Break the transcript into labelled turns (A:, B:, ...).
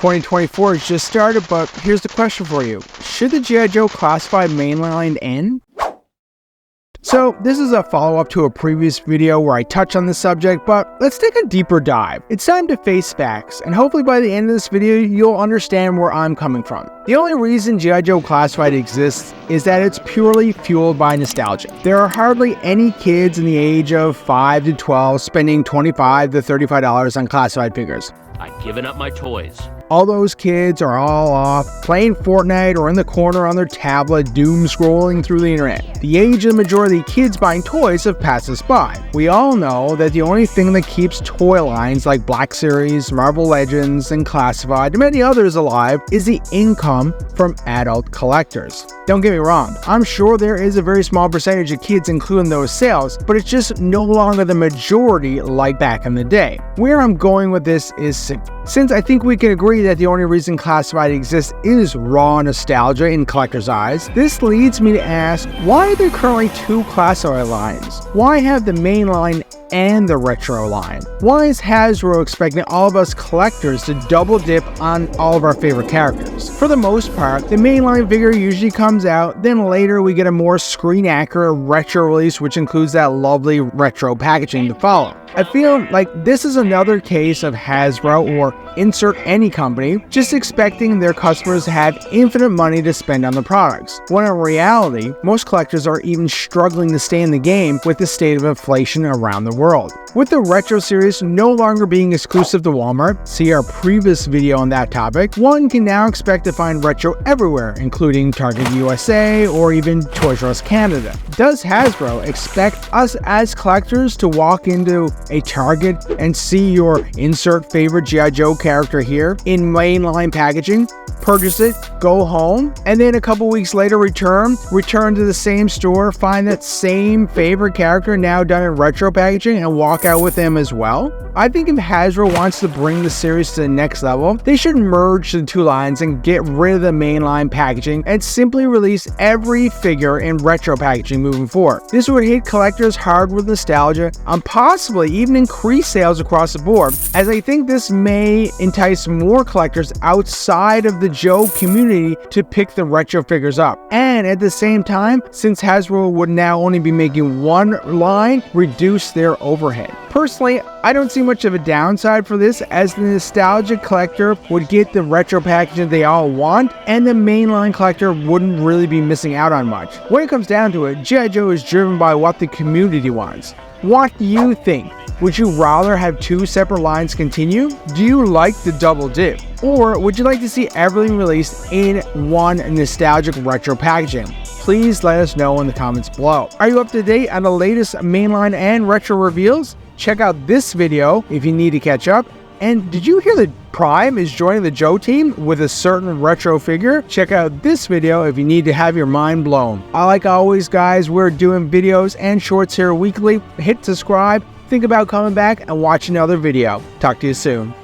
A: 2024 has just started, but here's the question for you. Should the G.I. Joe Classified Mainline end? So, this is a follow-up to a previous video where I touched on this subject, but let's take a deeper dive. It's time to face facts, and hopefully by the end of this video, you'll understand where I'm coming from. The only reason G.I. Joe Classified exists is that it's purely fueled by nostalgia. There are hardly any kids in the age of 5 to 12 spending $25 to $35 on classified figures.
B: I've given up my toys.
A: All those kids are all off playing Fortnite or in the corner on their tablet doom scrolling through the internet. The age of the majority of kids buying toys have passed us by. We all know that the only thing that keeps toy lines like Black Series, Marvel Legends, and Classified, and many others alive is the income from adult collectors. Don't get me wrong, I'm sure there is a very small percentage of kids including those sales, but it's just no longer the majority like back in the day. Where I'm going with this is since I think we can agree that the only reason Classified exists is raw nostalgia in collectors' eyes, this leads me to ask, why are there currently two Classified lines? Why have the Mainline and the Retro line? Why is Hasbro expecting all of us collectors to double dip on all of our favorite characters? For the most part, the Mainline figure usually comes out, then later we get a more screen accurate retro release which includes that lovely retro packaging to follow. I feel like this is another case of Hasbro, or insert any company, just expecting their customers to have infinite money to spend on the products, when in reality, most collectors are even struggling to stay in the game with the state of inflation around the world. With the Retro series no longer being exclusive to Walmart, see our previous video on that topic, one can now expect to find Retro everywhere, including Target USA or even Toys R Us Canada. Does Hasbro expect us as collectors to walk into a Target and see your insert favorite G.I. Joe character here in Mainline packaging, purchase it, go home, and then a couple weeks later return to the same store, find that same favorite character now done in retro packaging and walk out with them as well? I think if Hasbro wants to bring the series to the next level, they should merge the two lines and get rid of the Mainline packaging and simply release every figure in retro packaging moving forward. This would hit collectors hard with nostalgia and possibly even increase sales across the board, as I think this may entice more collectors outside of the Joe community to pick the retro figures up. And at the same time, since Hasbro would now only be making one line, reduce their overhead. Personally, I don't see much of a downside for this, as the nostalgic collector would get the retro packaging they all want, and the Mainline collector wouldn't really be missing out on much. When it comes down to it, G.I. Joe is driven by what the community wants. What do you think? Would you rather have two separate lines continue? Do you like the double dip? Or would you like to see everything released in one nostalgic retro packaging? Please let us know in the comments below. Are you up to date on the latest Mainline and retro reveals? Check out this video if you need to catch up. And did you hear that Prime is joining the Joe team with a certain retro figure? Check out this video if you need to have your mind blown. Like always, guys, we're doing videos and shorts here weekly. Hit subscribe, think about coming back and watch another video. Talk to you soon.